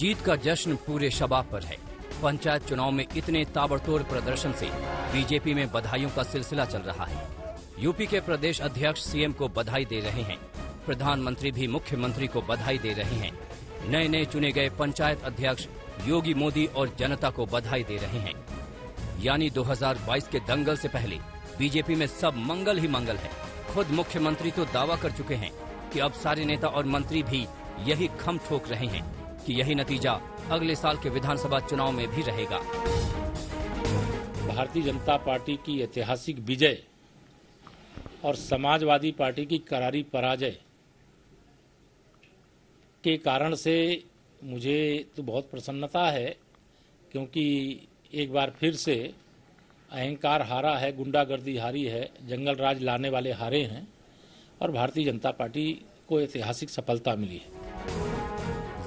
जीत का जश्न पूरे शबाब पर है। पंचायत चुनाव में इतने ताबड़तोड़ प्रदर्शन से बीजेपी में बधाइयों का सिलसिला चल रहा है। यूपी के प्रदेश अध्यक्ष सीएम को बधाई दे रहे हैं, प्रधानमंत्री भी मुख्यमंत्री को बधाई दे रहे हैं, नए नए चुने गए पंचायत अध्यक्ष योगी मोदी और जनता को बधाई दे रहे हैं। यानी 2022 के दंगल से पहले बीजेपी में सब मंगल ही मंगल है। खुद मुख्यमंत्री तो दावा कर चुके हैं कि अब सारे नेता और मंत्री भी यही खम ठोक रहे हैं कि यही नतीजा अगले साल के विधानसभा चुनाव में भी रहेगा। भारतीय जनता पार्टी की ऐतिहासिक विजय और समाजवादी पार्टी की करारी पराजय के कारण से मुझे तो बहुत प्रसन्नता है, क्योंकि एक बार फिर से अहंकार हारा है, गुंडागर्दी हारी है, जंगल राज लाने वाले हारे हैं और भारतीय जनता पार्टी को ऐतिहासिक सफलता मिली है।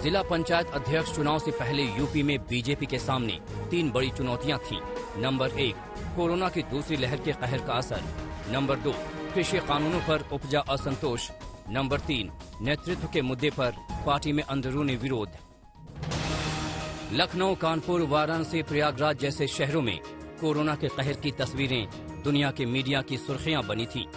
जिला पंचायत अध्यक्ष चुनाव से पहले यूपी में बीजेपी के सामने 3 बड़ी चुनौतियां थीं। नंबर 1, कोरोना की दूसरी लहर के कहर का असर। नंबर 2, कृषि कानूनों पर उपजा असंतोष। नंबर 3, नेतृत्व के मुद्दे पर पार्टी में अंदरूनी विरोध। लखनऊ, कानपुर, वाराणसी, प्रयागराज जैसे शहरों में कोरोना के कहर की तस्वीरें दुनिया के मीडिया की सुर्खियां बनी थी।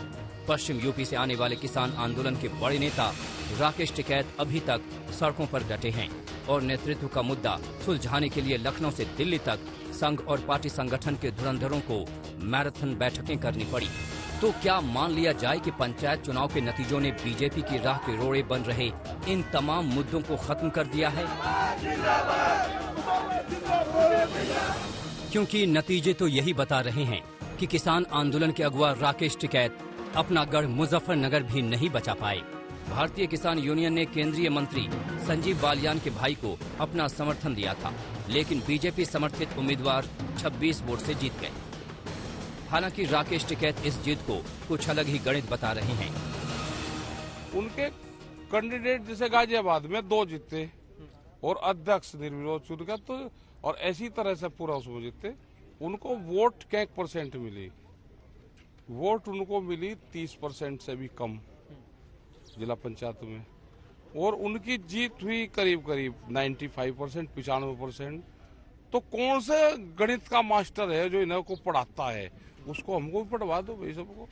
पश्चिम यूपी से आने वाले किसान आंदोलन के बड़े नेता राकेश टिकैत अभी तक सड़कों पर डटे हैं और नेतृत्व का मुद्दा सुलझाने के लिए लखनऊ से दिल्ली तक संघ और पार्टी संगठन के धुरंधरों को मैराथन बैठकें करनी पड़ी। तो क्या मान लिया जाए कि पंचायत चुनाव के नतीजों ने बीजेपी की राह के रोड़े बन रहे इन तमाम मुद्दों को खत्म कर दिया है? क्योंकि नतीजे तो यही बता रहे हैं कि किसान आंदोलन के अगुवा राकेश टिकैत अपना गढ़ मुजफ्फरनगर भी नहीं बचा पाए। भारतीय किसान यूनियन ने केंद्रीय मंत्री संजीव बालियान के भाई को अपना समर्थन दिया था, लेकिन बीजेपी समर्थित उम्मीदवार 26 वोट से जीत गए। हालांकि राकेश टिकैत इस जीत को कुछ अलग ही गणित बता रहे हैं। उनके कैंडिडेट जैसे गाजियाबाद में 2 जीते और अध्यक्ष निर्विरोध चुन गए, तो और ऐसी तरह से पूरा उसमें जीते। उनको वोट क्या 1% मिली, वोट उनको मिली 30% से भी कम जिला पंचायत में, और उनकी जीत हुई करीब करीब 95%, 95%। तो कौन से गणित का मास्टर है जो इन्हें को पढ़ाता है, उसको हमको भी पढ़वा दो भाई सबको।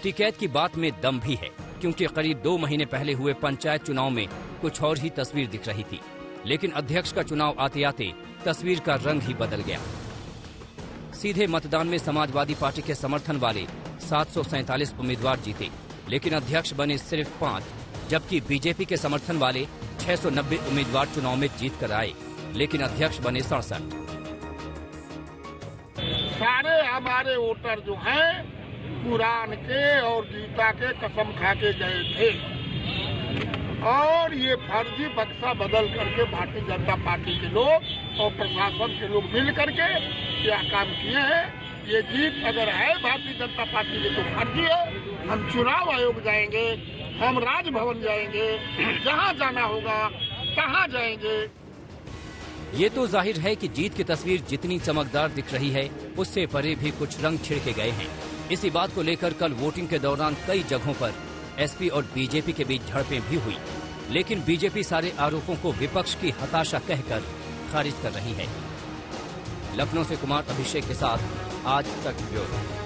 टिकैत की बात में दम भी है, क्योंकि करीब 2 महीने पहले हुए पंचायत चुनाव में कुछ और ही तस्वीर दिख रही थी, लेकिन अध्यक्ष का चुनाव आते आते तस्वीर का रंग ही बदल गया। सीधे मतदान में समाजवादी पार्टी के समर्थन वाले 747 उम्मीदवार जीते, लेकिन अध्यक्ष बने सिर्फ 5, जबकि बीजेपी के समर्थन वाले 690 उम्मीदवार चुनाव में जीत कर आए, लेकिन अध्यक्ष बने 67। सारे हमारे वोटर जो हैं कुरान के और गीता के कसम खा के गए थे, और ये फर्जी बक्सा बदल करके भारतीय जनता पार्टी के लोग और प्रशासन के लोग मिल करके क्या काम किए हैं। ये जीत अगर है भारतीय जनता पार्टी की तो फर्जी है। हम चुनाव आयोग जाएंगे, हम राजभवन जाएंगे, जहाँ जाना होगा तहाँ जाएंगे। ये तो जाहिर है कि जीत की तस्वीर जितनी चमकदार दिख रही है, उससे परे भी कुछ रंग छिड़के गए हैं। इसी बात को लेकर कल वोटिंग के दौरान कई जगहों पर एसपी और बीजेपी के बीच झड़पें भी हुई, लेकिन बीजेपी सारे आरोपों को विपक्ष की हताशा कहकर खारिज कर रही है। लखनऊ से कुमार अभिषेक के साथ आज तक ब्यूरो।